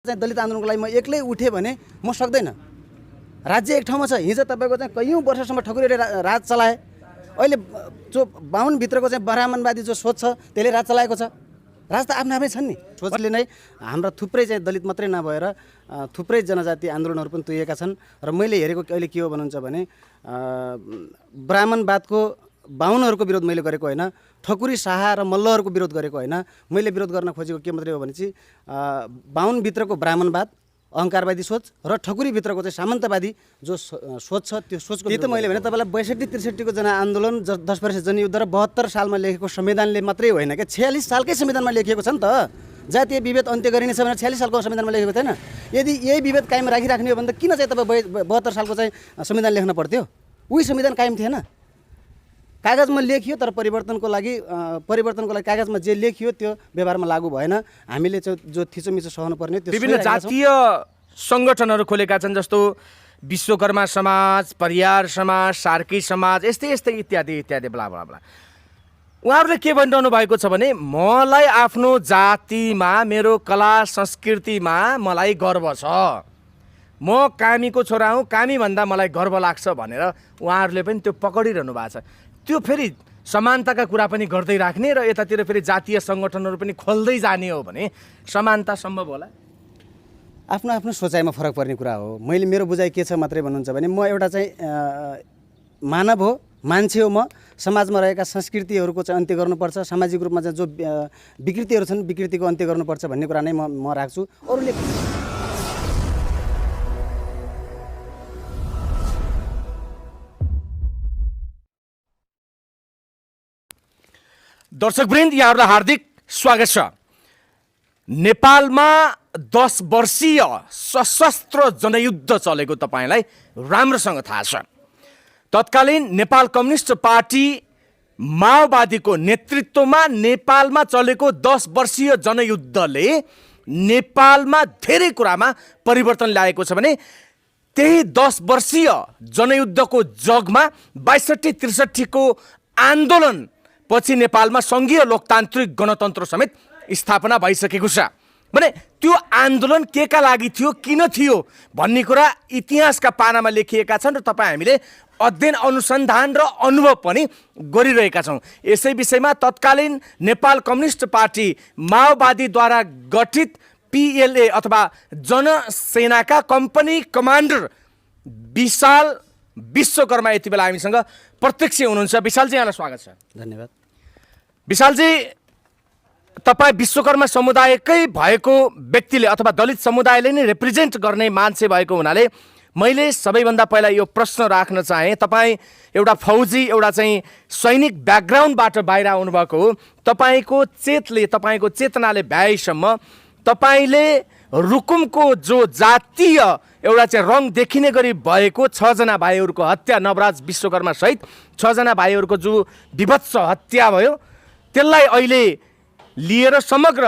चाहिँ दलित आन्दोलनको लागि म एक्लै उठेँ भने म सक्दैन। राज्य एक ठाउँमा छ। हिजो तपाईँको चाहिँ कैयौँ वर्षसम्म ठकुरीले राज चलाए। अहिले जो 52 भित्रको चाहिँ ब्राह्मणवादी जो सोच छ त्यसले राज चलाएको छ। राज त आफ्ना आफ्नै छन् नि। सोचले नै हाम्रा थुप्रै चाहिँ दलित मात्रै नभएर थुप्रै जनजाति आन्दोलनहरू पनि तुरिएका छन्। र मैले हेरेको अहिले के हो भन्नुहुन्छ भने ब्राह्मणवादको बाहुनहरूको विरोध मैले गरेको होइन, ठकुरी शाह र मल्लहरूको विरोध गरेको होइन। मैले विरोध गर्न खोजेको के मात्रै हो भने चाहिँ 52 भित्रको ब्राह्मणवाद, अहङ्कारवादी सोच र ठकुरी भित्रको चाहिँ सामन्तवादी जो सोच छ त्यो सोचको त्यही त मैले भने तपाईँलाई 62-63 को जनआन्दोलन 10 वर्ष जनयुद्ध र 72 सालमा लेखेको संविधानले मात्रै होइन क्या, 46 सालकै संविधानमा लेखिएको छ नि त। जातीय विभेद अन्त्य गरिने छ भने 46 सालको संविधानमा लेखेको थिएन। यदि यही विभेद कायम राखिराख्ने हो भने त किन चाहिँ तपाईँ 72 सालको चाहिँ संविधान लेख्न पर्थ्यो? उही संविधान कायम थिएन। कागजमा लेखियो तर परिवर्तनको लागि कागजमा जे लेखियो त्यो व्यवहारमा लागू भएन। हामीले जो थिचोमिचो सहनु पर्ने त्यो विभिन्न जातीय सङ्गठनहरू खोलेका छन्, जस्तो विश्वकर्मा समाज, परियार समाज, सार्की समाज, यस्तै यस्तै इत्यादि इत्यादि ब्ला ब्ला ब्ला। उहाँहरूले के भनिरहनु भएको छ भने मलाई आफ्नो जातिमा, मेरो कला संस्कृतिमा मलाई गर्व छ, म कामीको छोरा हुँ, कामी भन्दा मलाई गर्व लाग्छ भनेर उहाँहरूले पनि त्यो पकडिरहनु भएको छ। त्यो फेरि समानताका कुरा पनि गर्दै राख्ने र यतातिर फेरि जातीय सङ्गठनहरू पनि खोल्दै जाने हो भने समानता सम्भव होला? आफ्नो आफ्नो सोचाइमा फरक पर्ने कुरा हो। मैले मेरो बुझाइ के छ मात्रै भन्नुहुन्छ भने म एउटा चाहिँ मानव हो, मान्छे हो। म समाजमा रहेका संस्कृतिहरूको चाहिँ अन्त्य गर्नुपर्छ, सामाजिक रूपमा चाहिँ जो विकृतिहरू छन् विकृतिको अन्त्य गर्नुपर्छ भन्ने कुरा नै म राख्छु। अरूले दर्शकवृन्द, यहाँहरूलाई हार्दिक स्वागत छ। नेपालमा 10 वर्षीय सशस्त्र जनयुद्ध चलेको तपाईँलाई राम्रोसँग थाहा छ। तत्कालीन नेपाल कम्युनिस्ट पार्टी माओवादीको नेतृत्वमा नेपालमा चलेको 10 वर्षीय जनयुद्धले नेपालमा धेरै कुरामा परिवर्तन ल्याएको छ भने त्यही 10 वर्षीय जनयुद्धको जगमा 62-63 को आन्दोलन पछि नेपालमा सङ्घीय लोकतान्त्रिक गणतन्त्र समेत स्थापना भइसकेको छ भने त्यो आन्दोलन के का लागि थियो, किन थियो भन्ने कुरा इतिहासका पानामा लेखिएका छन् र तपाईँ हामीले अध्ययन, अनुसन्धान र अनुभव पनि गरिरहेका छौँ। यसै विषयमा तत्कालीन नेपाल कम्युनिस्ट पार्टी माओवादीद्वारा गठित PLA अथवा जनसेनाका कम्पनी कमान्डर विशाल विश्वकर्मा यति बेला हामीसँग प्रत्यक्ष हुनुहुन्छ। विशालजी, यहाँलाई स्वागत छ। धन्यवाद। विशालजी, तपाईँ विश्वकर्मा समुदायकै भएको व्यक्तिले अथवा दलित समुदायले नै रिप्रेजेन्ट गर्ने मान्छे भएको हुनाले मैले सबैभन्दा पहिला यो प्रश्न राख्न चाहेँ। तपाईँ एउटा फौजी, एउटा चाहिँ सैनिक ब्याकग्राउन्डबाट बाहिर आउनुभएको हो। तपाईँको चेतनाले भ्याएसम्म तपाईँले रुकुमको जो जातीय एउटा चाहिँ रङ देखिने गरी भएको 6 जना भाइहरूको हत्या, नवराज विश्वकर्मा सहित 6 जना भाइहरूको जो विभत्स हत्या भयो त्यसलाई अहिले लिएर समग्र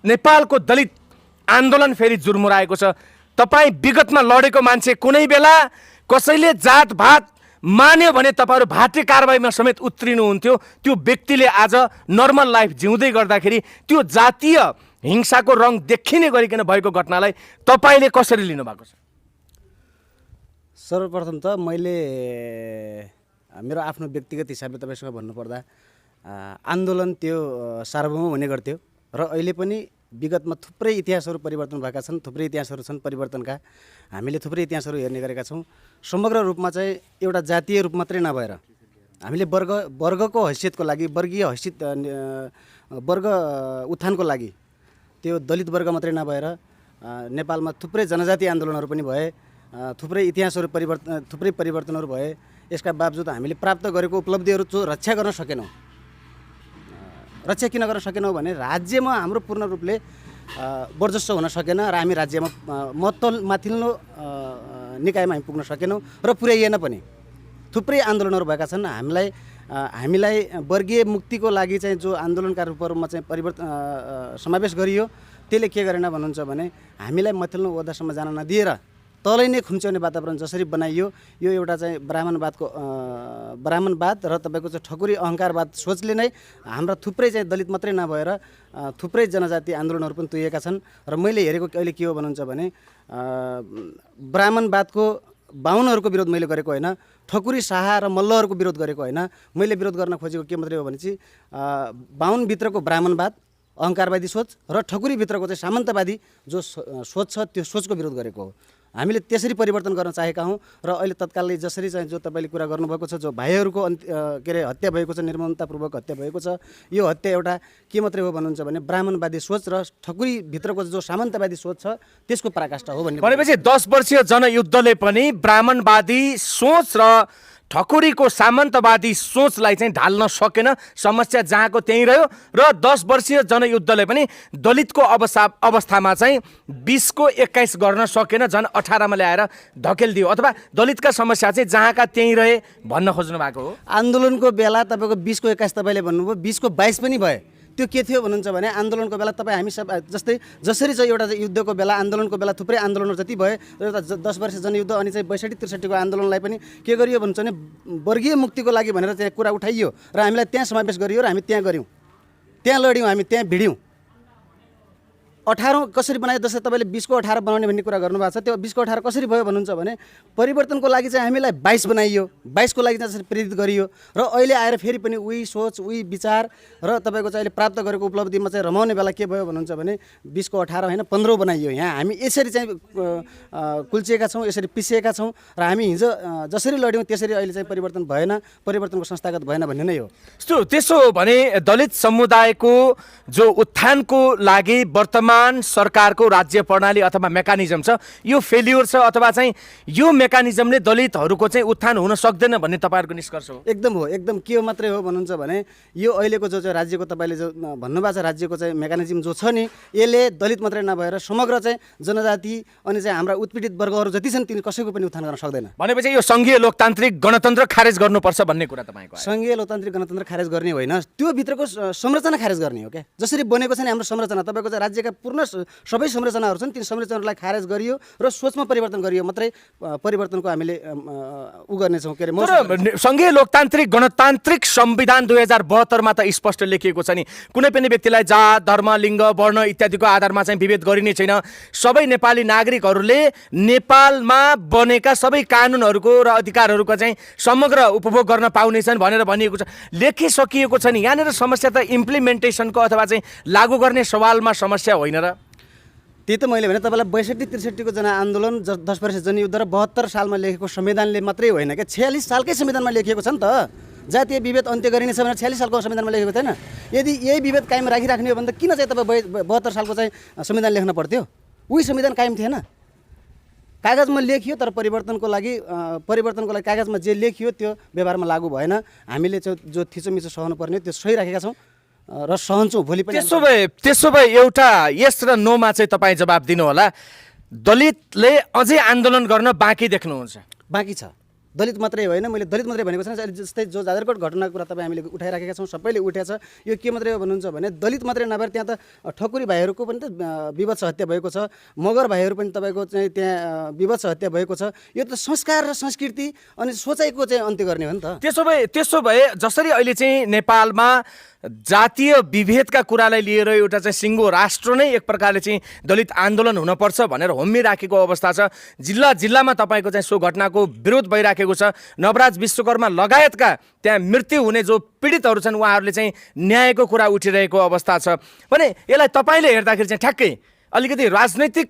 नेपालको दलित आन्दोलन फेरि जुर्मुराएको छ। तपाईँ विगतमा लडेको मान्छे, कुनै बेला कसैले जातभात मान्यो भने तपाईँहरू भाटे कारबाहीमा समेत उत्रिनुहुन्थ्यो। त्यो व्यक्तिले आज नर्मल लाइफ जिउँदै गर्दाखेरि त्यो जातीय हिंसाको रङ देखिने गरिकन भएको घटनालाई तपाईँले कसरी लिनुभएको छ? सर्वप्रथम त मैले मेरो आफ्नो व्यक्तिगत हिसाबले तपाईँसँग भन्नुपर्दा आन्दोलन त्यो सार्वभौम हुने गर्थ्यो र अहिले पनि विगतमा थुप्रै इतिहासहरू परिवर्तन भएका छन्, थुप्रै इतिहासहरू छन् परिवर्तनका। हामीले थुप्रै इतिहासहरू हेर्ने गरेका छौँ। समग्र रूपमा चाहिँ एउटा जातीय रूप मात्रै नभएर हामीले वर्गको हैसियतको लागि, वर्गीय हैसियत, वर्ग उत्थानको लागि त्यो दलित वर्ग मात्रै नभएर नेपालमा थुप्रै जनजाति आन्दोलनहरू पनि भए, थुप्रै इतिहासहरू थुप्रै परिवर्तनहरू भए। यसका बावजुद हामीले प्राप्त गरेको उपलब्धिहरू जो रक्षा गर्न सकेनौँ, रक्षा किन गर्न सकेनौँ भने राज्यमा हाम्रो पूर्ण रूपले वर्चस्व हुन सकेन र हामी राज्यमा माथिल्लो निकायमा हामी पुग्न सकेनौँ र पुर्याइएन पनि। थुप्रै आन्दोलनहरू भएका छन्। हामीलाई वर्गीय मुक्तिको लागि चाहिँ जो आन्दोलनका रूपहरूमा चाहिँ समावेश गरियो त्यसले के गरेन भन्नुहुन्छ भने हामीलाई माथिल्लो ओहदासम्म जान नदिएर तलै नै खुम्च्याउने वातावरण जसरी बनाइयो यो एउटा चाहिँ ब्राह्मणवाद र तपाईँको चाहिँ ठकुरी अहङ्कारवाद सोचले नै हाम्रा थुप्रै चाहिँ दलित मात्रै नभएर थुप्रै जनजाति आन्दोलनहरू पनि तुइएका छन्। र मैले हेरेको अहिले के हो भन्नुहुन्छ भने ब्राह्मणवादको बाहुनहरूको विरोध मैले गरेको होइन, ठकुरी शाह र मल्लहरूको विरोध गरेको होइन। मैले विरोध गर्न खोजेको के मात्रै हो भने चाहिँ बाहुनभित्रको ब्राह्मणवाद अहङ्कारवादी सोच र ठकुरीभित्रको चाहिँ सामन्तवादी जो सोच छ त्यो सोचको विरोध गरेको हो। हामीले त्यसरी परिवर्तन गर्न चाहेका हौँ। र अहिले तत्कालले जसरी चाहिँ जो तपाईँले कुरा गर्नुभएको छ, जो भाइहरूको के अरे हत्या भएको छ, निर्ममतापूर्वक हत्या भएको छ, यो हत्या एउटा के मात्रै हो भन्नुहुन्छ भने ब्राह्मणवादी सोच र ठकुरीभित्रको जो सामन्तवादी सोच छ त्यसको पराकाष्ठा हो भन्ने। भनेपछि 10 वर्षीय जनयुद्धले पनि ब्राह्मणवादी सोच र ठकुरीको सामन्तवादी सोचलाई चाहिँ ढाल्न सकेन, समस्या जहाँको त्यहीँ रह्यो। र 10 वर्षीय जनयुद्धले पनि दलितको अवस्थामा चाहिँ 20 को 21 गर्न सकेन, झन् 18 मा ल्याएर धकेलिदियो, अथवा दलितका समस्या चाहिँ जहाँका त्यहीँ रहे भन्न खोज्नु भएको हो। आन्दोलनको बेला तपाईँको 20 को 21 तपाईँले भन्नुभयो, 20 को 22 पनि भए। त्यो के थियो भन्नुहुन्छ भने आन्दोलनको बेला तपाईँ हामी सब जस्तै जसरी चाहिँ एउटा युद्धको बेला आन्दोलनको बेला थुप्रै आन्दोलनहरू जति भयो र एउटा 10 वर्ष जनयुद्ध अनि चाहिँ 62-63 को आन्दोलनलाई पनि के गरियो भन्छ भने वर्गीय मुक्तिको लागि भनेर चाहिँ कुरा उठाइयो र हामीलाई त्यहाँ समावेश गरियो र हामी त्यहाँ गऱ्यौँ, त्यहाँ लड्यौँ, हामी त्यहाँ भिड्यौँ। 18 कसरी बनायो, जस्तै तपाईँले 20 को 18 बनाउने भन्ने कुरा गर्नुभएको छ। त्यो 20 को 18 कसरी भयो भन्नुहुन्छ भने परिवर्तनको लागि चाहिँ हामीलाई 22 बनाइयो, 22 को लागि चाहिँ जसरी प्रेरित गरियो र अहिले आएर फेरि पनि उही सोच उही विचार र तपाईँको चाहिँ अहिले प्राप्त गरेको उपलब्धिमा चाहिँ रमाउने बेला के भयो भन्नुहुन्छ भने 20 को 18 होइन 15 बनाइयो। यहाँ हामी यसरी चाहिँ कुल्चिएका छौँ, यसरी पिसिएका छौँ र हामी हिजो जसरी लड्यौँ त्यसरी अहिले चाहिँ परिवर्तन भएन, परिवर्तनको संस्थागत भएन भन्ने नै हो। त्यसो हो भने दलित समुदायको जो उत्थानको लागि वर्तमान सरकारको राज्य प्रणाली अथवा मेकानिजम छ यो फेल्युर छ, अथवा चाहिँ यो मेकानिजमले दलितहरूको चाहिँ उत्थान हुन सक्दैन भन्ने तपाईँहरूको निष्कर्ष हो? एकदम हो, एकदम के हो मात्रै हो भन्नुहुन्छ भने यो अहिलेको जो चाहिँ राज्यको तपाईँले जो भन्नुभएको छ राज्यको चाहिँ मेकानिजम जो छ नि यसले दलित मात्रै नभएर समग्र चाहिँ जनजाति अनि चाहिँ हाम्रा उत्पीडित वर्गहरू जति छन् तिनी कसैको पनि उत्थान गर्न सक्दैन। भनेपछि यो सङ्घीय लोकतान्त्रिक गणतन्त्र खारेज गर्नुपर्छ भन्ने कुरा तपाईँको? सङ्घीय लोकतान्त्रिक गणतन्त्र खारेज गर्ने होइन, त्यो भित्रको संरचना खारेज गर्ने हो क्या। जसरी बनेको छ नि हाम्रो संरचना, तपाईँको चाहिँ राज्यका पूर्ण सबै संरचनाहरू छन्, ती संरचनाहरूलाई खारेज गरियो र सोचमा परिवर्तन गरियो मात्रै परिवर्तनको हामीले उ गर्नेछौँ। के अरे सङ्घीय लोकतान्त्रिक गणतान्त्रिक संविधान 2072 मा त स्पष्ट लेखिएको छ नि कुनै पनि व्यक्तिलाई जात धर्म लिङ्ग वर्ण इत्यादिको आधारमा चाहिँ विभेद गरिने छैन, सबै नेपाली नागरिकहरूले नेपालमा बनेका सबै कानुनहरूको र अधिकारहरूको चाहिँ समग्र उपभोग गर्न पाउनेछन् भनेर भनिएको छ, लेखिसकिएको छ नि। यहाँनिर समस्या त इम्प्लिमेन्टेसनको अथवा चाहिँ लागू गर्ने सवालमा समस्या होइन र? त्यही त मैले भने तपाईँलाई 62-63 को जनआन्दोलन 10 वर्ष जनयुद्ध र 72 सालमा लेखेको संविधानले मात्रै होइन क्या, 46 सालकै संविधानमा लेखिएको छ नि त। जातीय विभेद अन्त्य गरिनेछ भनेर 46 सालको संविधानमा लेखेको थिएन? यदि यही विभेद कायम राखिराख्ने हो भने त किन चाहिँ तपाईँ 72 सालको चाहिँ संविधान लेख्न पर्थ्यो? उही संविधान कायम थिएन, कागजमा लेखियो तर परिवर्तनको लागि कागजमा जे लेखियो त्यो व्यवहारमा लागू भएन। हामीले जो थिचोमिचो सहनु पर्ने त्यो सही राखेका छौँ र सहन्छौँ भोलि पनि। त्यसो भए एउटा यस र नोमा चाहिँ तपाईँ जवाब दिनु होला। दलितले अझै आन्दोलन गर्न बाँकी देख्नुहुन्छ? बाँकी छ, दलित मात्रै होइन, मैले दलित मात्रै भनेको छैन। जस्तै जो जाजरकोट घटनाको कुरा तपाईँ हामीले उठाइराखेका छौँ, सबैले उठेको छ। यो के मात्रै हो भन्नुहुन्छ भने दलित मात्रै नभएर त्यहाँ त ठकुरी भाइहरूको पनि त विभत्स हत्या भएको छ, मगर भाइहरू पनि तपाईँको चाहिँ त्यहाँ विभत्स हत्या भएको छ। यो त संस्कार र संस्कृति अनि सोचाइको चाहिँ अन्त्य गर्ने हो नि त। त्यसो भए जसरी अहिले चाहिँ नेपालमा जातीय विभेदका कुरालाई लिएर एउटा चाहिँ सिङ्गो राष्ट्र नै एक प्रकारले चाहिँ दलित आन्दोलन हुनपर्छ भनेर होमिराखेको अवस्था छ। जिल्ला जिल्लामा तपाईँको चाहिँ सो घटनाको विरोध भइराखेको छ। नवराज विश्वकर्मा लगायतका त्यहाँ मृत्यु हुने जो पीडितहरू छन् उहाँहरूले चाहिँ न्यायको कुरा उठिरहेको अवस्था छ भने यसलाई तपाईँले हेर्दाखेरि चाहिँ ठ्याक्कै अलिकति राजनैतिक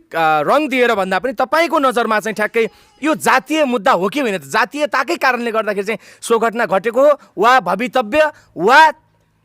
रङ दिएर भन्दा पनि तपाईँको नजरमा चाहिँ ठ्याक्कै यो जातीय मुद्दा हो कि होइन? जातीयताकै कारणले गर्दाखेरि चाहिँ सो घटना घटेको हो वा भवितव्य वा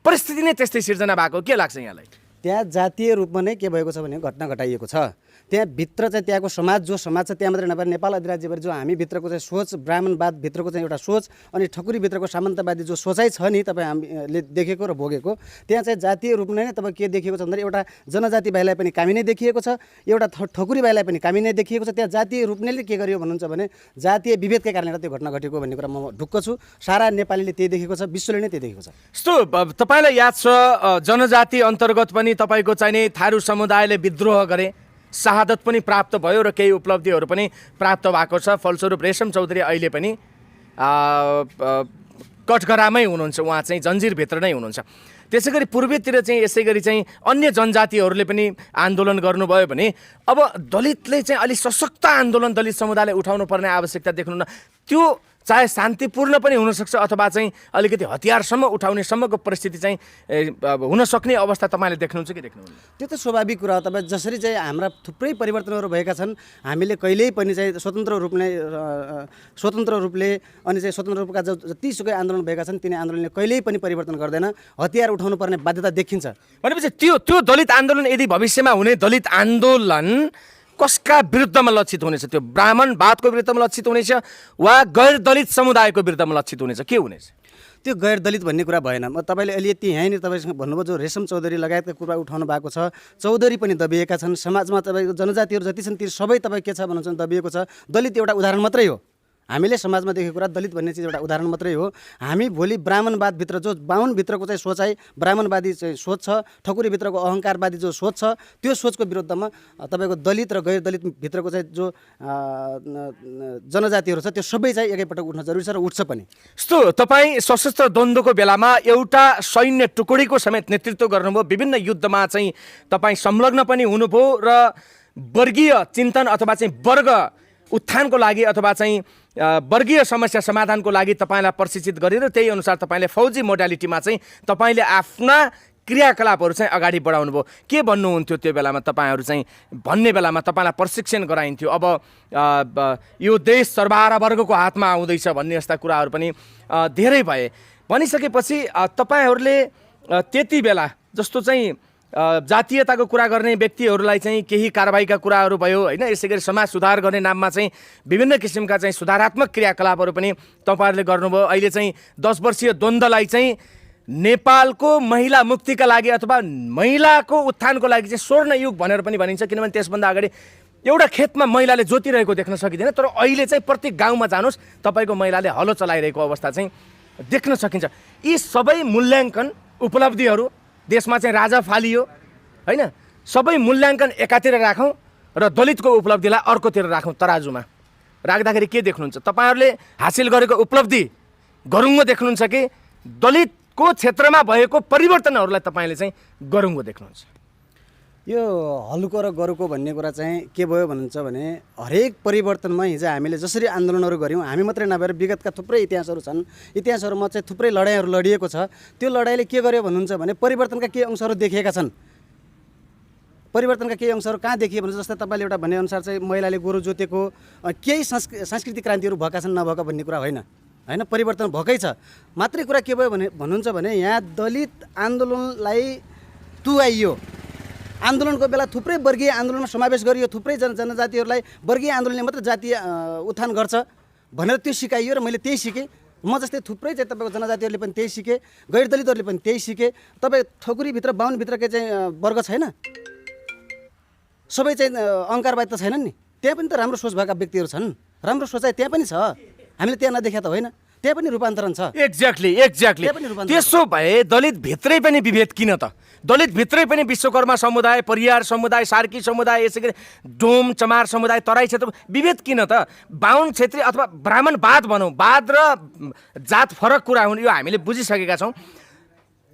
परिस्थिति नै त्यस्तै सिर्जना भएको, के लाग्छ यहाँलाई? त्यहाँ जातीय रूपमा नै के भएको छ भने घटना घटाइएको छ। त्यहाँ भित्र चाहिँ त्यहाँको समाज छ त्यहाँ मात्रै नभएर नेपाल अधिराज्यभरि जो हामी भित्रको चाहिँ सोच ब्राह्मणवाद भित्रको चाहिँ एउटा सोच अनि ठकुरी भित्रको सामन्तवादी जो सोचाइ छ नि तपाईँ हामीले देखेको र भोगेको, त्यहाँ चाहिँ जातीय रूपमा नै तपाईँ के देखिएको छ भन्दा एउटा जनजाति भाइलाई पनि कामी नै देखिएको छ, एउटा ठकुरी भाइलाई पनि कामी नै देखिएको छ। त्यहाँ जातीय रूपले के गरियो भन्नुहुन्छ भने जातीय विभेदकै कारणले त्यो घटना घटेको भन्ने कुरा म ढुक्क छु। सारा नेपालीले त्यही देखेको छ, विश्वले नै त्यही देखेको छ। यस्तो तपाईँलाई याद छ जनजाति अन्तर्गत पनि तपाईँको चाहिने थारू समुदायले विद्रोह गरे, शहादत पनि प्राप्त भयो र केही उपलब्धिहरू पनि प्राप्त भएको छ। फलस्वरूप रेशम चौधरी अहिले पनि कठघरामै हुनुहुन्छ, उहाँ चाहिँ जन्जिरभित्र नै हुनुहुन्छ। त्यसै गरी पूर्वीतिर चाहिँ यसै गरी चाहिँ अन्य जनजातिहरूले पनि आन्दोलन गर्नुभयो भने अब दलितले चाहिँ अलिक सशक्त आन्दोलन दलित समुदायले उठाउनु पर्ने आवश्यकता देख्नुहुन्न। त्यो चाहे शान्तिपूर्ण पनि हुनसक्छ अथवा चाहिँ अलिकति हतियारसम्म उठाउनेसम्मको परिस्थिति चाहिँ हुन सक्ने अवस्था तपाईँले देख्नुहुन्छ कि देख्नुहुन्न? त्यो त स्वाभाविक कुरा हो। तपाईँ जसरी चाहिँ हाम्रा थुप्रै परिवर्तनहरू भएका छन्, हामीले कहिल्यै पनि चाहिँ स्वतन्त्र रूपले अनि चाहिँ स्वतन्त्र रूपका जतिसुकै आन्दोलन भएका छन् तिनी आन्दोलनले कहिल्यै पनि परिवर्तन गर्दैन, हतियार उठाउनु पर्ने बाध्यता देखिन्छ। भनेपछि त्यो दलित आन्दोलन यदि भविष्यमा हुने दलित आन्दोलन कसका विरुद्धमा लक्षित हुनेछ? त्यो ब्राह्मणवादको विरुद्धमा लक्षित हुनेछ वा गैर दलित समुदायको विरुद्धमा लक्षित हुनेछ, के हुनेछ? त्यो गैर दलित भन्ने कुरा भएन। म तपाईँले अहिले यति यहीँनिर तपाईँसँग भन्नुभयो जो रेशम चौधरी लगायतका कुरा उठाउनु भएको छ, चौधरी पनि दबिएका छन्, समाजमा तपाईँको जनजातिहरू जति छन् ती सबै तपाईँ के छ भन्नुहुन्छ दबिएको छ। दलित एउटा उदाहरण मात्रै हो, हामीले समाजमा देखेको कुरा दलित भन्ने चिज एउटा उदाहरण मात्रै हो। हामी भोलि ब्राह्मणवादभित्र जो बाहुनभित्रको चाहिँ सोचाइ ब्राह्मणवादी चाहिँ सोच छ, ठकुरीभित्रको अहङ्कारवादी जो सोच छ, त्यो सोचको विरुद्धमा तपाईँको दलित र गैर दलित भित्रको चाहिँ जो जनजातिहरू छ त्यो सबै चाहिँ एकैपटक उठ्न जरुरी छ र उठ्छ पनि। यस्तो तपाईँ सशस्त्र द्वन्द्वको बेलामा एउटा सैन्य टुकडीको समेत नेतृत्व गर्नुभयो, विभिन्न युद्धमा चाहिँ तपाईँ संलग्न पनि हुनुभयो र वर्गीय चिन्तन अथवा चाहिँ वर्ग उत्थानको लागि अथवा चाहिँ वर्गीय समस्या समाधानको लागि तपाईँलाई प्रशिक्षित गरेर त्यही अनुसार तपाईँले फौजी मोडालिटीमा चाहिँ तपाईँले आफ्ना क्रियाकलापहरू चाहिँ अगाडि बढाउनु भयो। के भन्नुहुन्थ्यो त्यो बेलामा तपाईँहरू चाहिँ भन्ने बेलामा तपाईँलाई प्रशिक्षण गराइन्थ्यो? अब यो देश सर्वहारा वर्गको हातमा आउँदैछ भन्ने यस्ता कुराहरू पनि धेरै भए। भनिसकेपछि तपाईँहरूले त्यति बेला जस्तो चाहिँ जातीयताको कुरा गर्ने व्यक्तिहरूलाई चाहिँ केही कारबाहीका कुराहरू भयो होइन, यसै गरी समाज सुधार गर्ने नाममा चाहिँ विभिन्न किसिमका चाहिँ सुधारात्मक क्रियाकलापहरू पनि तपाईँहरूले गर्नुभयो। अहिले चाहिँ 10 वर्षीय द्वन्द्वलाई चाहिँ नेपालको महिला मुक्तिका लागि अथवा महिलाको उत्थानको लागि चाहिँ स्वर्ण युग भनेर पनि भनिन्छ, किनभने त्यसभन्दा अगाडि एउटा खेतमा महिलाले जोतिरहेको देख्न सकिँदैन, तर अहिले चाहिँ प्रत्येक गाउँमा जानुहोस् तपाईँको महिलाले हलो चलाइरहेको अवस्था चाहिँ देख्न सकिन्छ। यी सबै मूल्याङ्कन उपलब्धिहरू देशमा चाहिँ राजा फालियो होइन, सबै मूल्याङ्कन एकातिर राखौँ र दलितको उपलब्धिलाई अर्कोतिर राखौँ। तराजुमा राख्दाखेरि के देख्नुहुन्छ? तपाईँहरूले हासिल गरेको उपलब्धि गरुङ्गो देख्नुहुन्छ कि दलितको क्षेत्रमा भएको परिवर्तनहरूलाई तपाईँले चाहिँ गरुङ्गो देख्नुहुन्छ? यो हलुको र गरुको भन्ने कुरा चाहिँ के भयो भन्नुहुन्छ भने हरेक परिवर्तनमा हिजो हामीले जसरी आन्दोलनहरू गऱ्यौँ, हामी मात्रै नभएर विगतका थुप्रै इतिहासहरू छन्, इतिहासहरूमा चाहिँ थुप्रै लडाइँहरू लडिएको छ। त्यो लडाइँले के गर्यो भन्नुहुन्छ भने परिवर्तनका केही अंशहरू देखिएका छन्। परिवर्तनका केही अंशहरू कहाँ देखियो भने जस्तै तपाईँले एउटा भनेअनुसार चाहिँ महिलाले गोरु जोतेको केही सांस्कृतिक क्रान्तिहरू भएका छन्, नभएका भन्ने कुरा होइन होइन, परिवर्तन भएकै छ। मात्रै कुरा के भयो भने भन्नुहुन्छ भने यहाँ दलित आन्दोलनलाई तुहाइयो, आन्दोलनको बेला थुप्रै वर्गीय आन्दोलनमा समावेश गरियो, थुप्रै जनजातिहरूलाई वर्गीय आन्दोलनले मात्र जातीय उत्थान गर्छ भनेर त्यो सिकाइयो र मैले त्यही सिकेँ। म जस्तै थुप्रै चाहिँ तपाईँको जनजातिहरूले पनि त्यही सिके, गैर दलितहरूले पनि त्यही सिके। तपाईँ ठकुरीभित्र बाहुनभित्रकै चाहिँ वर्ग छैन, सबै चाहिँ अहङ्कारवादी त छैनन् नि, त्यहाँ पनि त राम्रो सोच भएका व्यक्तिहरू छन्, राम्रो सोचाइ त्यहाँ पनि छ, हामीले त्यहाँ नदेखा त होइन, त्यहाँ पनि रूपान्तरण छ। एक्ज्याक्टली। त्यसो भए दलित भित्रै पनि विभेद किन त? दलित भित्रै पनि विश्वकर्मा समुदाय, परियार समुदाय, सार्की समुदाय, यसै गरी डोम चमार समुदाय, तराई क्षेत्र विभेद किन त? बाहुन क्षेत्री अथवा ब्राह्मणवाद भनौँ, वाद र जात फरक कुरा हुन्, यो हामीले बुझिसकेका छौँ।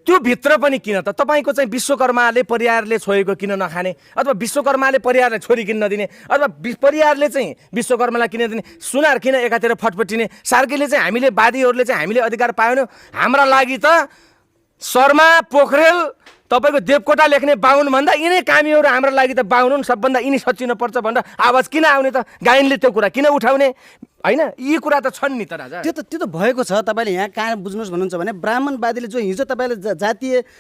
त्यो भित्र पनि किन त? तपाईँको चाहिँ विश्वकर्माले परियारले छोएको किन नखाने, अथवा विश्वकर्माले परियारलाई छोरी किन नदिने, अथवा परियारले चाहिँ विश्वकर्मालाई किन दिने, सुनार किन एकातिर फटफटिने, सार्कीले चाहिँ हामीले वादीहरूले चाहिँ हामीले अधिकार पाएनौँ, हाम्रा लागि त शर्मा पोखरेल तपाईँको देवकोटा लेख्ने बाहुन भन्दा यिनै कामीहरू हाम्रो लागि त बाहुन हुन्, सबभन्दा यिनी सचिनु पर्छ भनेर आवाज किन आउने त? गायनले त्यो कुरा किन उठाउने होइन? यी कुरा त छन् नि त राजा। त्यो त भएको छ। तपाईँले यहाँ कहाँ बुझ्नुहोस् भन्नुहुन्छ भने ब्राह्मणवादीले जो हिजो तपाईँले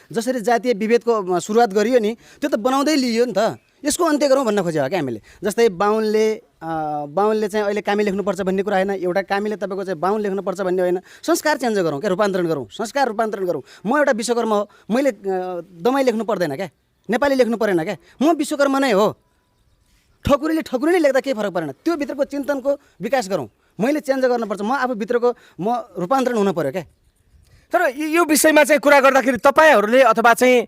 जसरी जातीय विभेदको सुरुवात गरियो नि, त्यो त बनाउँदै लियो नि त। यसको अन्त्य गरौँ भन्न खोज्यो क्या हामीले। जस्तै बाहुनले चाहिँ अहिले कामी लेख्नुपर्छ भन्ने कुरा होइन, एउटा कामीले तपाईँको चाहिँ बाहुन लेख्नुपर्छ भन्ने होइन, संस्कार चेन्ज गरौँ क्या, रूपान्तरण गरौँ, संस्कार रूपान्तरण गरौँ। म एउटा विश्वकर्मा हो, मैले दमाई लेख्नु पर्दैन क्या, नेपाली लेख्नु परेन क्या, म विश्वकर्मा नै हो। ठकुरीले ठकुरी नै लेख्दा केही फरक परेन, त्यो भित्रको चिन्तनको विकास गरौँ। मैले चेन्ज गर्नुपर्छ, म आफू भित्रको म रूपान्तरण हुन पऱ्यो क्या। तर यो विषयमा चाहिँ कुरा गर्दाखेरि तपाईँहरूले अथवा चाहिँ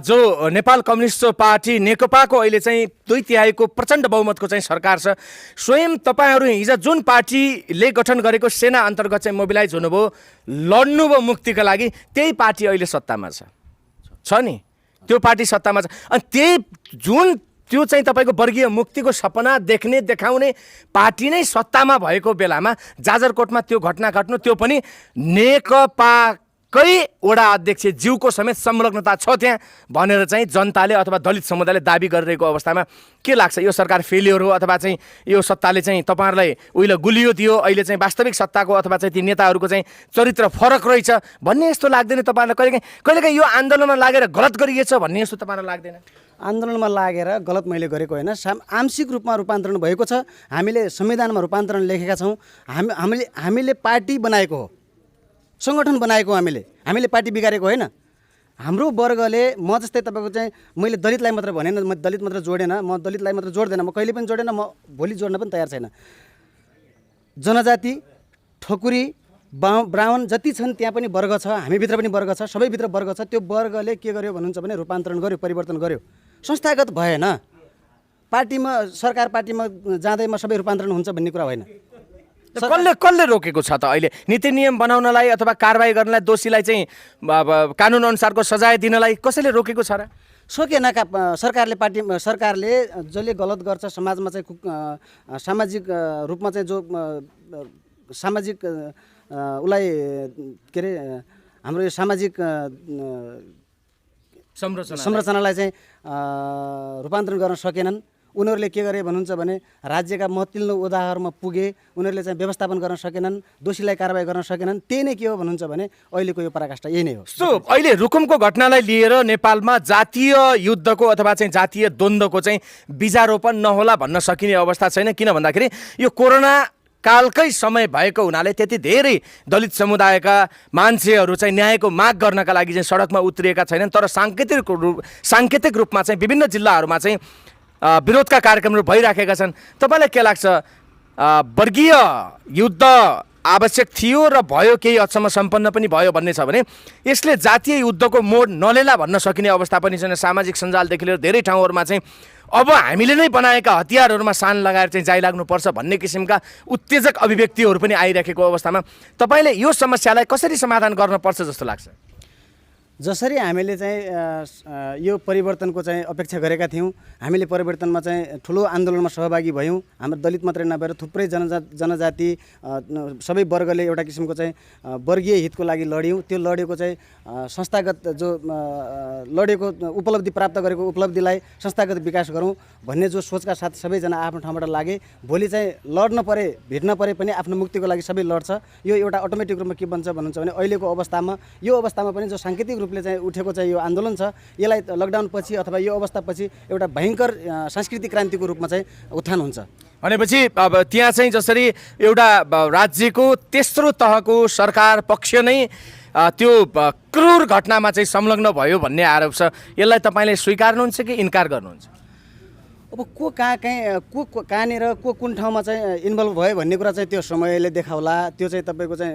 जो नेपाल कम्युनिस्ट पार्टी नेकपाको अहिले चाहिँ 2/3 प्रचण्ड बहुमतको चाहिँ सरकार छ, स्वयं तपाईँहरू हिजो जुन पार्टीले गठन गरेको सेना अन्तर्गत चाहिँ मोबिलाइज हुनुभयो, लड्नुभयो मुक्तिका लागि, त्यही पार्टी अहिले सत्तामा छ नि, त्यो पार्टी सत्तामा छ। अनि त्यही जुन त्यो चाहिँ तपाईँको वर्गीय मुक्तिको सपना देख्ने देखाउने पार्टी नै सत्तामा भएको बेलामा जाजरकोटमा त्यो घटना घट्नु, त्यो पनि नेकपाकै वडा अध्यक्ष ज्यूको समेत संलग्नता छ त्यहाँ भनेर चाहिँ जनताले अथवा दलित समुदायले दाबी गरिरहेको अवस्थामा के लाग्छ? यो सरकार फेलियर हो अथवा चाहिँ यो सत्ताले चाहिँ तपाईँहरूलाई उहिले गुलियो दियो, अहिले चाहिँ वास्तविक सत्ताको अथवा चाहिँ ती नेताहरूको चाहिँ चरित्र फरक रहेछ भन्ने जस्तो लाग्दैन तपाईँहरूलाई? कहिलेकाहीँ यो आन्दोलनमा लागेर गलत गरिएछ भन्ने जस्तो तपाईँलाई लाग्दैन? आन्दोलनमा लागेर गलत मैले गरेको होइन, आंशिक रूपमा रूपान्तरण भएको छ। हामीले संविधानमा रूपान्तरण लेखेका छौँ। हामीले पार्टी बनाएको हो, सङ्गठन बनाएको हामीले पार्टी बिगारेको होइन। हाम्रो वर्गले, म जस्तै तपाईँको चाहिँ मैले दलितलाई मात्र भनेन, म दलित मात्र जोडेन, म दलितलाई मात्र जोड्दैन, म कहिले पनि जोडेन, म भोलि जोड्न पनि तयार छैन। जनजाति, ठकुरी, ब्राह्मण जति छन् त्यहाँ पनि वर्ग छ, हामीभित्र पनि वर्ग छ, सबैभित्र वर्ग छ। त्यो वर्गले के गर्यो भन्नुहुन्छ भने रूपान्तरण गर्यो, परिवर्तन गर्यो, संस्थागत भएन। पार्टीमा सरकार पार्टीमा जाँदैमा सबै रूपान्तरण हुन्छ भन्ने कुरा होइन। कसले रोकेको छ त अहिले नीति नियम बनाउनलाई अथवा कारबाही गर्नलाई, दोषीलाई चाहिँ कानुन अनुसारको सजाय दिनलाई कसैले रोकेको छ र? सकेन। सरकारले जसले गलत गर्छ समाजमा चाहिँ सामाजिक रूपमा चाहिँ जो सामाजिक उसलाई के अरे हाम्रो यो सामाजिक संरचनालाई चाहिँ रूपान्तरण गर्न सकेनन्। उनीहरूले के गरे भन्नुहुन्छ भने राज्यका महत्त्वपूर्ण ओहदाहरूमा पुगे, उनीहरूले चाहिँ व्यवस्थापन गर्न सकेनन्, दोषीलाई कारबाही गर्न सकेनन्। त्यही नै के हो भन्नुहुन्छ भने अहिलेको यो पराकाष्ठा यही नै हो। सो अहिले रुकुमको घटनालाई लिएर नेपालमा जातीय युद्धको अथवा चाहिँ जातीय द्वन्द्वको चाहिँ बीजारोपण नहोला भन्न सकिने अवस्था छैन। किन भन्दाखेरि यो कोरोना कालकै समय भएको हुनाले त्यति धेरै दलित समुदायका मान्छेहरू चाहिँ न्यायको माग गर्नका लागि चाहिँ सडकमा उत्रिएका छैनन्। तर साङ्केतिक रूपमा चाहिँ विभिन्न जिल्लाहरूमा चाहिँ विरोधका कार्यक्रमहरू भइराखेका छन्। तपाईँलाई के लाग्छ, वर्गीय युद्ध आवश्यक थियो र भयो, केही हदसम्म सम्पन्न पनि भयो भन्ने छ भने यसले जातीय युद्धको मोड नलेला भन्न सकिने अवस्था पनि छैन? सामाजिक सञ्जालदेखि लिएर धेरै ठाउँहरूमा चाहिँ अब हामीले नै बनाएका हतियारहरूमा सान लगाएर चाहिँ जाइलाग्नुपर्छ भन्ने किसिमका उत्तेजक अभिव्यक्तिहरू पनि आइरहेको अवस्थामा तपाईँले यो समस्यालाई कसरी समाधान गर्नुपर्छ जस्तो लाग्छ? जसरी हामीले चाहिँ यो परिवर्तनको चाहिँ अपेक्षा गरेका थियौँ, हामीले परिवर्तनमा चाहिँ ठुलो आन्दोलनमा सहभागी भयौँ। हाम्रो दलित मात्रै नभएर थुप्रै जनजाति सबै वर्गले एउटा किसिमको चाहिँ वर्गीय हितको लागि लड्यौँ। त्यो लडेको चाहिँ संस्थागत जो लडेको उपलब्धि प्राप्त गरेको उपलब्धिलाई संस्थागत विकास गरौँ भन्ने जो सोचका साथ सबैजना आफ्नो ठाउँबाट लागे। भोलि चाहिँ लड्न परे, भिड्न परे पनि आफ्नो मुक्तिको लागि सबै लड्छ। यो एउटा अटोमेटिक रूपमा के बन्छ भन्नुहुन्छ भने अहिलेको अवस्थामा, यो अवस्थामा पनि जो साङ्केतिक रूपले चाहिँ उठेको चाहिँ यो आन्दोलन छ, यसलाई लकडाउन पछि अथवा यो अवस्थापछि एउटा भयङ्कर सांस्कृतिक क्रान्तिको रूपमा चाहिँ उत्थान हुन्छ। भनेपछि अब त्यहाँ चाहिँ जसरी एउटा राज्यको तेस्रो तहको सरकार पक्ष नै त्यो क्रूर घटनामा चाहिँ संलग्न भयो भन्ने आरोप छ, यसलाई तपाईँले स्वीकार्नुहुन्छ कि इन्कार गर्नुहुन्छ? अब को कहाँनिर को कुन ठाउँमा चाहिँ इन्भल्भ भयो भन्ने कुरा चाहिँ त्यो समयले देखाउला। त्यो चाहिँ तपाईँको चाहिँ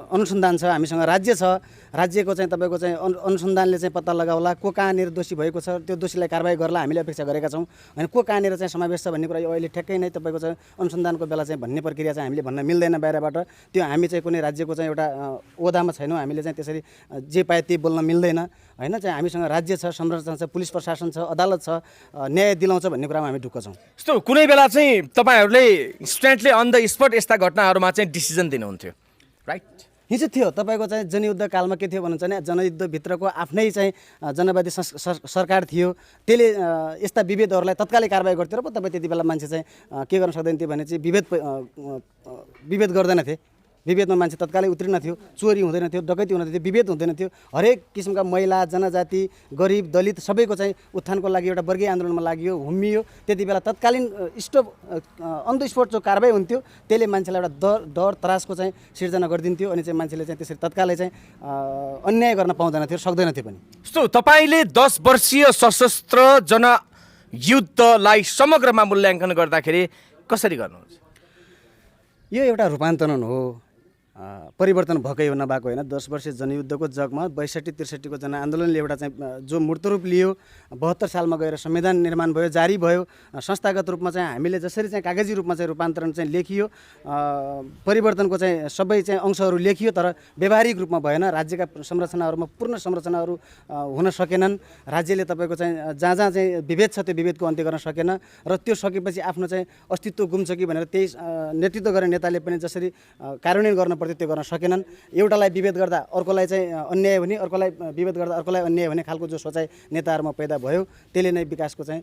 अनुसन्धान छ, हामीसँग राज्य छ, राज्यको चाहिँ तपाईँको चाहिँ अनुसन्धानले चाहिँ पत्ता लगाउला को कहाँनिर दोषी भएको छ, त्यो दोषीलाई कारबाही गर्ला हामीले अपेक्षा गरेका छौँ। अनि को कहाँनिर चाहिँ समावेश छ भन्ने कुरा यो अहिले ठ्याक्कै नै तपाईँको चाहिँ अनुसन्धानको बेला चाहिँ भन्ने प्रक्रिया चाहिँ हामीले भन्न मिल्दैन बाहिरबाट। त्यो हामी चाहिँ कुनै राज्यको चाहिँ एउटा ओहदामा छैनौँ, हामीले चाहिँ त्यसरी जे पाए त्यही बोल्न मिल्दैन होइन। चाहिँ हामीसँग राज्य छ, संरचना छ, पुलिस प्रशासन छ, अदालत छ, न्याय दिलाउँछ भन्ने कुरामा हामी ढुक्क छौँ। यस्तो कुनै बेला चाहिँ तपाईँहरूले इन्स्ट्यान्टली अन द स्पट यस्ता घटनाहरूमा चाहिँ डिसिजन दिनुहुन्थ्यो, राइट? हिजो थियो तपाईँको चाहिँ जनयुद्ध कालमा के थियो भन्नुहुन्छ भने जनयुद्धभित्रको आफ्नै चाहिँ जनवादी सरकार थियो, त्यसले यस्ता विभेदहरूलाई तत्कालै कारबाही गर्थ्यो र तपाईँ त्यति बेला मान्छे चाहिँ के गर्न सक्दैन थियो भने चाहिँ विभेद गर्दैनथे। विभेदमा मान्छे तत्कालै उत्रिन थियो, चोरी हुँदैन थियो, डकैती हुँदैन थियो, विभेद हुँदैन थियो। हरेक किसिमका महिला, जनजाति, गरिब, दलित सबैको चाहिँ उत्थानको लागि एउटा वर्गीय आन्दोलनमा लागि हुम्मियो। त्यति बेला तत्कालीन अन द स्पट जो कारबाही हुन्थ्यो त्यसले मान्छेलाई एउटा डर त्रासको चाहिँ सिर्जना गरिदिन्थ्यो। अनि चाहिँ मान्छेले चाहिँ त्यसरी तत्कालै चाहिँ अन्याय गर्न पाउँदैन थियो, सक्दैन थियो पनि। यस्तो तपाईँले 10 वर्षीय सशस्त्र जनयुद्धलाई समग्रमा मूल्याङ्कन गर्दाखेरि कसरी गर्नुहुन्छ? यो एउटा रूपान्तरण हो। परिवर्तन भएकै हो नभएको होइन। 10 वर्षीय जनयुद्धको जगमा 62-63 को जनआन्दोलनले एउटा चाहिँ जो मूर्त रूप लियो, 72 सालमा गएर संविधान निर्माण भयो, जारी भयो। संस्थागत रूपमा चाहिँ हामीले जसरी चाहिँ कागजी रूपमा चाहिँ रूपान्तरण चाहिँ लेखियो, परिवर्तनको चाहिँ सबै चाहिँ अंशहरू लेखियो, तर व्यावहारिक रूपमा भएन। राज्यका संरचनाहरूमा पूर्ण संरचनाहरू हुन सकेनन्। राज्यले तपाईँको चाहिँ जहाँ जहाँ चाहिँ विभेद छ त्यो विभेदको अन्त्य गर्न सकेन र त्यो सकेपछि आफ्नो चाहिँ अस्तित्व गुम्छ कि भनेर त्यही नेतृत्व गर्ने नेताले पनि जसरी कार्यान्वयन गर्न पर्थ्यो त्यो गर्न सकेनन्। एउटालाई विभेद गर्दा अर्कोलाई चाहिँ अन्याय हुने, अर्कोलाई विभेद गर्दा अर्कोलाई अन्याय हुने खालको जो सोचाइ नेताहरूमा पैदा भयो, त्यसले नै विकासको चाहिँ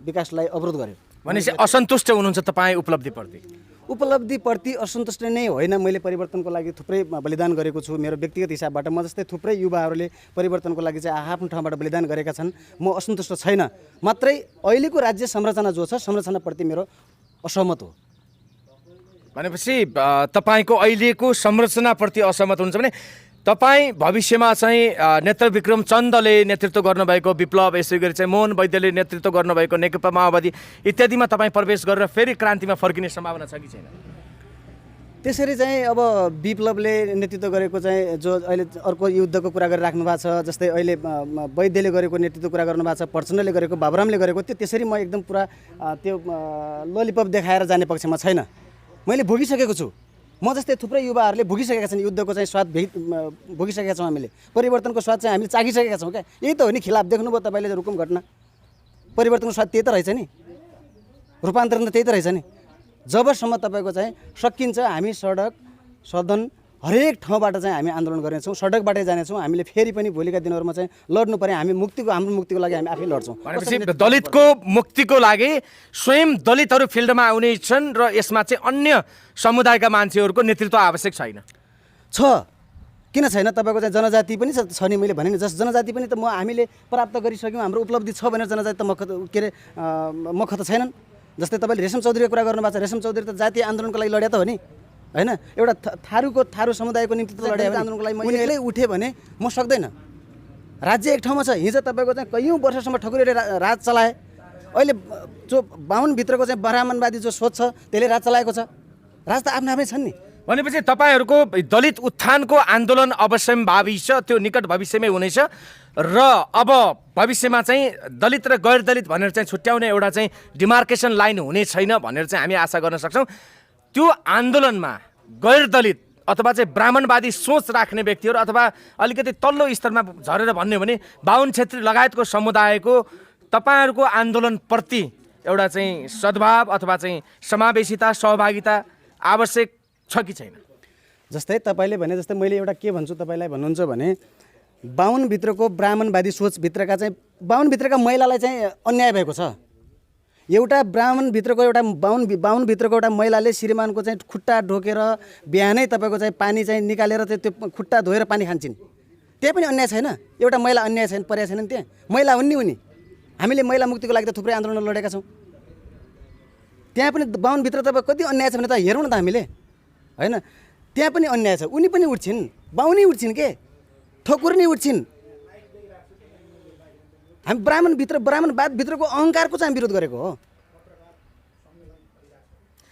विकासलाई अवरोध गर्यो। भनेपछि असन्तुष्ट हुनुहुन्छ तपाईँ उपलब्धिप्रति असन्तुष्ट नै होइन। मैले परिवर्तनको लागि थुप्रै बलिदान गरेको छु। मेरो व्यक्तिगत हिसाबबाट म जस्तै थुप्रै युवाहरूले परिवर्तनको लागि चाहिँ आफ्नो ठाउँबाट बलिदान गरेका छन्। म असन्तुष्ट छैन, मात्रै अहिलेको राज्य संरचना जो छ संरचनाप्रति मेरो असहमत हो। भनेपछि तपाईँको अहिलेको संरचनाप्रति असहमत हुनुहुन्छ भने तपाईँ भविष्यमा चाहिँ नेत्र विक्रम चन्दले नेतृत्व गर्नुभएको विप्लव, यसै गरी चाहिँ मोहन वैद्यले नेतृत्व गर्नुभएको नेकपा माओवादी इत्यादिमा तपाईँ प्रवेश गरेर फेरि क्रान्तिमा फर्किने सम्भावना छ कि छैन? त्यसरी चाहिँ अब विप्लवले नेतृत्व गरेको चाहिँ जो अहिले अर्को युद्धको कुरा गरिराख्नु भएको छ, जस्तै अहिले वैद्यले गरेको नेतृत्व कुरा गर्नु भएको छ, प्रचण्डले गरेको, बाबुरामले गरेको, त्यो त्यसरी म एकदम पुरा त्यो ललिपप देखाएर जाने पक्षमा छैन। मैले भोगिसकेको छु। म जस्तै थुप्रै युवाहरूले भोगिसकेका छन्। युद्धको चाहिँ स्वाद भोगिसकेका छौँ हामीले। परिवर्तनको स्वाद चाहिँ हामीले चाखिसकेका छौँ क्या। यही त हो नि खिलाफ। देख्नुभयो तपाईँले रुकुम घटना। परिवर्तनको स्वाद त्यही त रहेछ नि, रूपान्तरण त त्यही त रहेछ नि। जबसम्म तपाईँको चाहिँ सकिन्छ हामी सडक सदन हरेक ठाउँबाट चाहिँ हामी आन्दोलन गर्नेछौँ, सडकबाटै जानेछौँ। हामीले फेरि पनि भोलिका दिनहरूमा चाहिँ लड्नु पऱ्यो, हामी हाम्रो मुक्तिको लागि हामी आफै लड्छौँ। भनेपछि दलितको मुक्तिको लागि स्वयं दलितहरू फिल्डमा आउने छन् र यसमा चाहिँ अन्य समुदायका मान्छेहरूको नेतृत्व आवश्यक छैन छ। किन छैन? तपाईँको चाहिँ जनजाति पनि छ नि। मैले भने नि जनजाति पनि त हामीले प्राप्त गरिसक्यौँ। हाम्रो उपलब्धि छ भनेर जनजाति त मख त छैनन्। जस्तै तपाईँले रेशम चौधरीको कुरा गर्नुभएको छ। रेशम चौधरी त जातीय आन्दोलनको लागि लड्या त हो नि, होइन? एउटा थारू समुदायको निम्ति त लड्या आन्दोलनको लागि उनीहरूले उठ्यो भने म सक्दैन। राज्य एक ठाउँमा छ। हिजो तपाईँको चाहिँ कैयौँ वर्षसम्म ठकुरीले राज चलाए। अहिले जो 52 भित्रको चाहिँ ब्राह्मणवादी जो सोच छ त्यसले राज चलाएको छ। राज त आफ्नै छन् नि। भनेपछि तपाईँहरूको दलित उत्थानको आन्दोलन अवश्यम्भावी छ, त्यो निकट भविष्यमै हुनेछ र अब भविष्यमा चाहिँ दलित र गैर दलित भनेर चाहिँ छुट्याउने एउटा चाहिँ डिमार्केसन लाइन हुने छैन भनेर चाहिँ हामी आशा गर्न सक्छौँ। त्यो आन्दोलनमा गैर दलित अथवा चाहिँ ब्राह्मणवादी सोच राख्ने व्यक्तिहरू अथवा अलिकति तल्लो स्तरमा झरेर भन्ने हो भने बाहुन क्षेत्री लगायतको समुदायको तपाईँहरूको आन्दोलनप्रति एउटा चाहिँ सद्भाव अथवा चाहिँ समावेशिता, सहभागिता आवश्यक छ कि छैन? जस्तै तपाईँले भने जस्तै मैले एउटा के भन्छु तपाईँलाई भन्नुहुन्छ भने 52 भित्रको ब्राह्मणवादी सोचभित्रका चाहिँ 52 भित्रका महिलालाई चाहिँ अन्याय भएको छ। एउटा ब्राह्मण भित्रको एउटा 52 भित्रको एउटा महिलाले श्रीमानको चाहिँ खुट्टा ढोकेर बिहानै तपाईँको चाहिँ पानी चाहिँ निकालेर चाहिँ त्यो खुट्टा धोएर पानी खान्छन्। त्यही पनि अन्याय छैन? एउटा महिला अन्याय छैन, परेका छैनन्? त्यहाँ महिला हुन् नि उनी। हामीले महिला मुक्तिको लागि त थुप्रै आन्दोलन लडेका छौँ। त्यहाँ पनि 52 भित्र तपाईँ कति अन्याय छ भने त हेरौँ न त हामीले, होइन? त्यहाँ पनि अन्याय छ। उनी पनि उठ्छिन्, बाहुनै उठ्छिन् के, ठकुर नै उठ्छिन्। हामी ब्राह्मणवादभित्रको अहङ्कारको चाहिँ विरोध गरेको हो।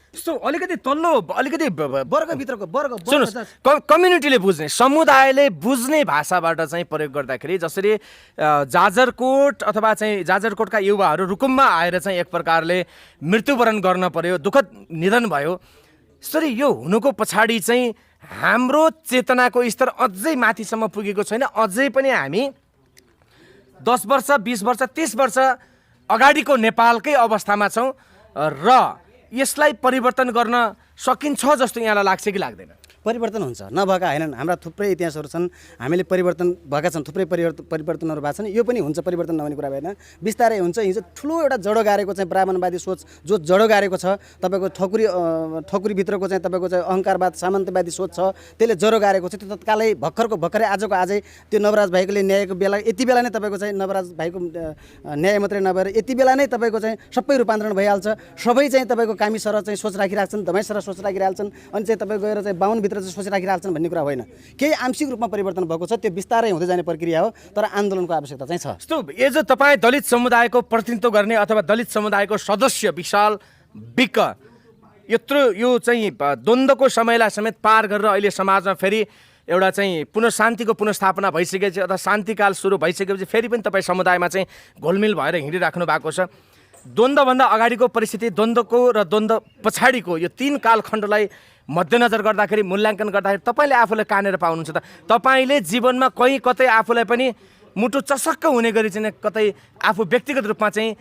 यस्तो अलिकति तल्लो अलिकति वर्गभित्रको सुन्नुहोस्, कम्युनिटीले बुझ्ने, समुदायले बुझ्ने भाषाबाट चाहिँ प्रयोग गर्दाखेरि जसरी जाजरकोट अथवा चाहिँ जाजरकोटका युवाहरू रुकुममा आएर चाहिँ एक प्रकारले मृत्युवरण गर्न पर्यो, दुःखद निधन भयो। यसरी यो हुनुको पछाडि चाहिँ हाम्रो चेतनाको स्तर अझै माथिसम्म पुगेको छैन। अझै पनि हामी 10 वर्ष, 20 वर्ष, 30 वर्ष अगाडिको नेपालकै अवस्थामा छौँ र यसलाई परिवर्तन गर्न सकिन्छ जस्तो यहाँलाई लाग्छ कि लाग्दैन? परिवर्तन हुन्छ, नभएका होइनन्। हाम्रा थुप्रै इतिहासहरू छन्, हामीले परिवर्तन भएका छन्, थुप्रै परिवर्तनहरू भएको छन्। यो पनि हुन्छ, परिवर्तन नहुने कुरा भएन, बिस्तारै हुन्छ। हिजो ठुलो एउटा जडो गारेको चाहिँ ब्राह्मणवादी सोच जो जडो गारेको छ, तपाईँको ठकुरीभित्रको चाहिँ तपाईँको चाहिँ अहङ्कारवाद, सामन्तवादी सोच छ, त्यसले जडो गारेको छ। त्यो तत्कालै भर्खरै आजको आजै त्यो नवराज भाइकोले न्यायको बेला यति बेला नै तपाईँको चाहिँ नवराज भाइको न्याय मात्रै नभएर यति बेला नै तपाईँको चाहिँ सबै रूपान्तरण भइहाल्छ। सबै चाहिँ तपाईँको कामी सर चाहिँ सोच राखिरहेको छन्, धमाइ सर सोच राखिरहेको छन्, अनि चाहिँ तपाईँ गएर चाहिँ 52 भित्र चाहिँ सोच राखिरहेको छन् भन्ने कुरा होइन। केही आंशिक रूपमा परिवर्तन भएको छ, त्यो बिस्तारै हुँदै जाने प्रक्रिया हो, तर आन्दोलनको आवश्यकता चाहिँ छ। यस्तो एज तपाईँ दलित समुदायको प्रतिनिधित्व गर्ने अथवा दलित समुदायको सदस्य विशाल विक यत्रो यो चाहिँ द्वन्द्वको समयलाई समेत पार गरेर अहिले समाजमा फेरि एउटा चाहिँ पुनः शान्तिको पुनर्स्थापना भइसकेपछि अथवा शान्तिकाल सुरु भइसकेपछि फेरि पनि तपाईँ समुदायमा चाहिँ घोलमिल भएर हिँडिराख्नु भएको छ। द्वन्द्वभन्दा अगाडिको परिस्थिति, द्वन्द्वको र द्वन्द्व पछाडिको यो 3 कालखण्डलाई मध्यनजर गर्दाखेरि, मूल्याङ्कन गर्दाखेरि तपाईँले आफूलाई कहाँनिर पाउनुहुन्छ त? तपाईँले जीवनमा कहीँ कतै आफूलाई पनि मुटु चसक्क हुने गरी चाहिँ कतै आफू व्यक्तिगत रूपमा चाहिँ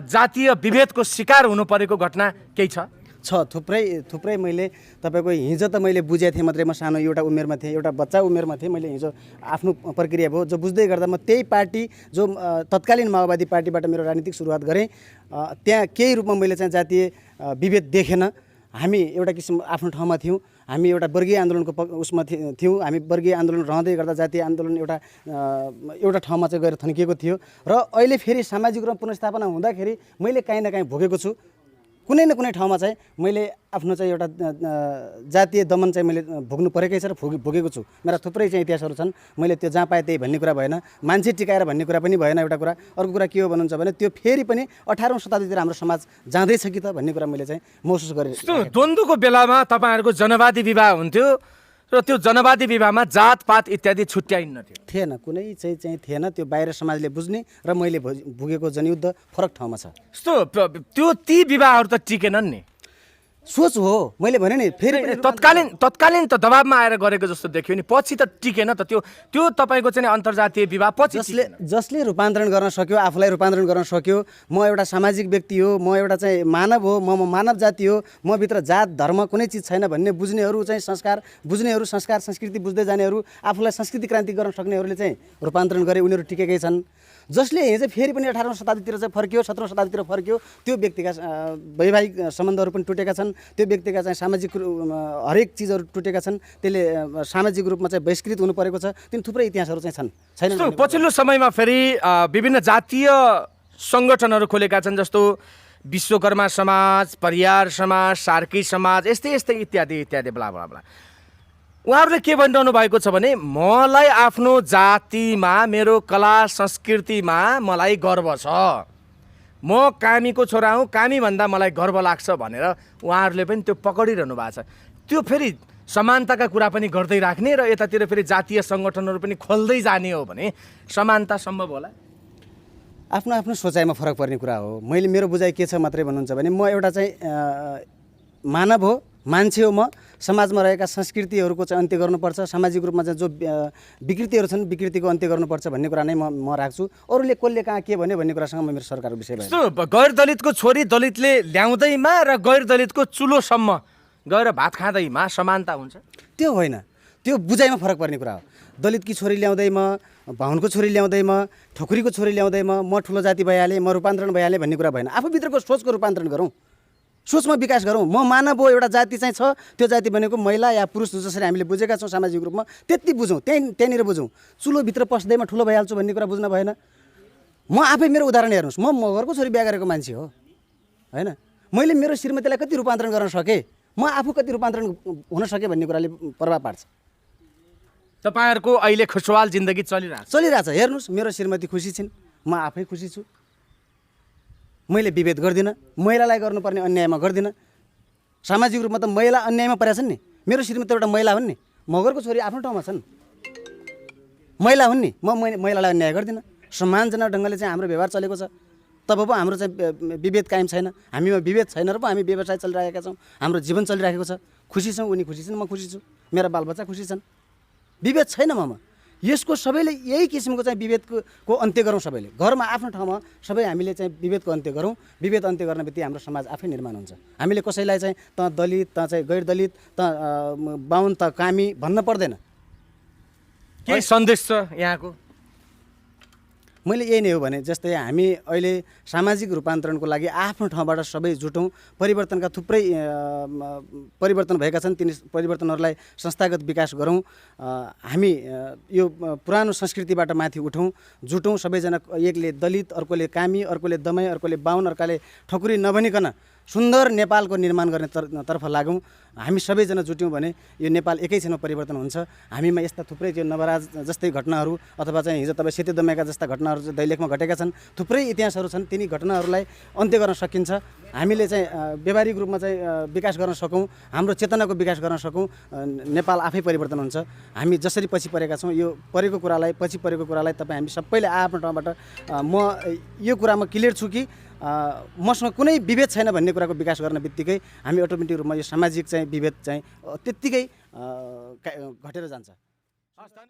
जातीय विभेदको शिकार हुनु परेको घटना केही छ? थुप्रै मैले तपाईँको हिजो त मैले बुझेको थिएँ मात्रै, म सानो एउटा उमेरमा थिएँ, एउटा बच्चा उमेरमा थिएँ। मैले हिजो आफ्नो प्रक्रिया भयो जो बुझ्दै गर्दा म त्यही पार्टी जो तत्कालीन माओवादी पार्टीबाट मेरो राजनीतिक सुरुवात गरेँ, त्यहाँ केही रूपमा मैले चाहिँ जातीय विभेद देखेन। हामी एउटा किसिम आफ्नो ठाउँमा थियौँ, हामी एउटा वर्गीय आन्दोलनको उसमा थियौँ। हामी वर्गीय आन्दोलन रहँदै गर्दा जातीय आन्दोलन एउटा ठाउँमा चाहिँ गएर थन्किएको थियो। र अहिले फेरि सामाजिक रूपमा पुनर्स्थापना हुँदाखेरि मैले काहीँ न काहीँ भोगेको छु। कुनै न कुनै ठाउँमा चाहिँ मैले आफ्नो चाहिँ एउटा जातीय दमन चाहिँ मैले भोग्नु परेकै छ र भोगेको छु। मेरा थुप्रै चाहिँ इतिहासहरू छन्। मैले त्यो जहाँ पाएँ त्यही भन्ने कुरा भएन, मान्छे टिकाएर भन्ने कुरा पनि भएन एउटा कुरा। अर्को कुरा के हो भन्नुहुन्छ भने त्यो फेरि पनि 18औं शताब्दीतिर हाम्रो समाज जाँदैछ कि त भन्ने कुरा मैले चाहिँ महसुस गरेँ। द्वन्द्वको बेलामा तपाईँहरूको जनवादी विवाह हुन्थ्यो र त्यो जनवादी विवाहमा जातपात इत्यादि छुट्याइन्न थिएन, कुनै चाहिँ थिएन। त्यो बाहिर समाजले बुझ्ने र मैले भुगेको जनयुद्ध फरक ठाउँमा छ। त्यो ती विवाहहरू त टिकेनन् नि। सोच हो, मैले भने नि फेरि तत्कालीन त दबाबमा आएर गरेको जस्तो देखियो नि, पछि त टिकेन त। त्यो तपाईँको चाहिँ अन्तर्जातीय विवाह पछि जसले रूपान्तरण गर्न सक्यो, आफूलाई रूपान्तरण गर्न सक्यो। म एउटा सामाजिक व्यक्ति हो, म एउटा चाहिँ मानव हो, म मानव जाति हो, म भित्र जात धर्म कुनै चिज छैन भन्ने बुझ्नेहरू चाहिँ संस्कार संस्कृति बुझ्दै जानेहरू, आफूलाई संस्कृति क्रान्ति गर्न सक्नेहरूले चाहिँ रूपान्तरण गरे, उनीहरू टिकेकै छन्। जसले हिजो फेरि पनि 18औं शताब्दीतिर चाहिँ फर्कियो, 17औं शताब्दीतिर फर्कियो, त्यो व्यक्तिका वैवाहिक सम्बन्धहरू पनि टुटेका छन्। त्यो व्यक्तिका चाहिँ सामाजिक हरेक चिजहरू टुटेका छन्। त्यसले सामाजिक रूपमा चाहिँ बहिष्कृत हुनु परेको छ। तिन थुप्रै इतिहासहरू चाहिँ छैन। पछिल्लो समयमा फेरि विभिन्न जातीय सङ्गठनहरू खोलेका छन्, जस्तो विश्वकर्मा समाज, परियार समाज, सार्की समाज, यस्तै इत्यादि इत्यादि ब्ला ब्ला ब्ला। उहाँहरूले के भनिरहनु भएको छ भने मलाई आफ्नो जातिमा, मेरो कला संस्कृतिमा मलाई गर्व छ, म कामीको छोरा हुँ, कामी भन्दा मलाई गर्व लाग्छ भनेर उहाँहरूले पनि त्यो पक्रिरहनु भएको छ। त्यो फेरि समानताका कुरा पनि गर्दै राख्ने र यतातिर फेरि जातीय सङ्गठनहरू पनि खोल्दै जाने हो भने समानता सम्भव होला? आफ्नो आफ्नो सोचाइमा फरक पर्ने कुरा हो। मेरो बुझाइ के छ मात्रै भन्नुहुन्छ भने म एउटा चाहिँ मानव हो, मान्छे हो। म समाजमा रहेका संस्कृतिहरूको चाहिँ अन्त्य गर्नुपर्छ, सामाजिक रूपमा चाहिँ जो विकृतिहरू छन् विकृतिको अन्त्य गर्नुपर्छ भन्ने कुरा नै म राख्छु। अरूले कसले कहाँ के भन्यो भन्ने कुरासँग मेरो सरकारको विषय भयो। गैर दलितको छोरी दलितले ल्याउँदैमा र गैर दलितको चुलोसम्म गएर भात खाँदैमा समानता हुन्छ? त्यो होइन, त्यो बुझाइमा फरक पर्ने कुरा हो। दलितकी छोरी ल्याउँदैमा, बाहुनको छोरी ल्याउँदैमा, ठकुरीको छोरी ल्याउँदैमा म ठुलो जाति भइहालेँ, म रूपान्तरण भइहालेँ भन्ने कुरा भएन। आफूभित्रको सोचको रूपान्तरण गरौँ, सोचमा विकास गरौँ। म मानव हो, एउटा जाति चाहिँ छ, त्यो जाति भनेको महिला या पुरुष जसरी हामीले बुझेका छौँ सामाजिक रूपमा, त्यति बुझौँ, त्यहीँनिर बुझौँ। चुलोभित्र पस्दैमा ठुलो भइहाल्छु भन्ने कुरा बुझ्न भएन। म आफै मेरो उदाहरण हेर्नुहोस्, म मगरको छोरी बिहा गरेको मान्छे हो होइन। मैले मेरो श्रीमतीलाई कति रूपान्तरण गर्न सकेँ, म आफू कति रूपान्तरण हुन सकेँ भन्ने कुराले प्रभाव पार्छ। तपाईँहरूको अहिले खुसवाल जिन्दगी चलिरहेछ। हेर्नुहोस्, मेरो श्रीमती खुसी छिन्, म आफै खुसी छु। मैले विभेद गर्दिनँ, महिलालाई गर्नुपर्ने अन्यायमा गर्दिनँ। सामाजिक रूपमा त महिला अन्यायमा परेका छन् नि। मेरो श्रीमती एउटा महिला हुन् नि, मगरको छोरी आफ्नो ठाउँमा छन्, महिला हुन् नि। म महिलालाई अन्याय गर्दिनँ। सम्मानजनक ढङ्गले चाहिँ हाम्रो व्यवहार चलेको छ। तब पो हाम्रो चाहिँ विभेद कायम छैन, हामीमा विभेद छैन र पो हामी व्यवसाय चलिरहेका छौँ, हाम्रो जीवन चलिरहेको छ। खुसी छौँ, उनी खुसी छन्, म खुसी छु, मेरा बालबच्चा खुसी छन्। विभेद छैन ममा। यसको सबैले यही किसिमको चाहिँ विभेदको अन्त्य गरौँ। सबैले घरमा आफ्नो ठाउँमा सबै हामीले चाहिँ विभेदको अन्त्य गरौँ। विभेद अन्त्य गर्न बित्तिकै हाम्रो समाज आफै निर्माण हुन्छ। हामीले कसैलाई चाहिँ त दलित, त चाहिँ गैर दलित, त बाहुन, त कामी भन्न पर्दैन। के सन्देश छ यहाँको? मैले यही नै हो भने जस्तै हामी अहिले सामाजिक रूपान्तरणको लागि आफ्नो ठाउँबाट सबै जुटौँ। परिवर्तनका थुप्रै परिवर्तन भएका छन्, तिनी परिवर्तनहरूलाई संस्थागत विकास गरौँ। हामी यो पुरानो संस्कृतिबाट माथि उठौँ, जुटौँ। सबैजना एकले दलित, अर्कोले कामी, अर्कोले दमाई, अर्कोले बाहुन, अर्कोले ठकुरी नभनिकन सुन्दर नेपालको निर्माण गर्ने तर्फ लागौँ। हामी सबैजना जुट्यौँ भने यो नेपाल एकैछिनमा परिवर्तन हुन्छ। हामीमा यस्ता थुप्रै त्यो नवराज जस्तै घटनाहरू अथवा चाहिँ हिजो तपाईँ सेती दमाईका जस्ता घटनाहरू चाहिँ दैलेखमा घटेका छन्, थुप्रै इतिहासहरू छन्। तिनी घटनाहरूलाई अन्त्य गर्न सकिन्छ। हामीले चाहिँ व्यावहारिक रूपमा चाहिँ विकास गर्न सकौँ, हाम्रो चेतनाको विकास गर्न सकौँ, नेपाल आफै परिवर्तन हुन्छ। हामी जसरी पछि परेका छौँ यो पछि परेको कुरालाई तपाईँ हामी सबैले आफ्नो ठाउँबाट म यो कुरामा क्लियर छु कि मसँग कुनै विभेद छैन भन्ने कुराको विकास गर्न बित्तिकै हामी अटोमेटिक रूपमा यो सामाजिक चाहिँ विभेद चाहिँ त्यत्तिकै घटेर जान्छ।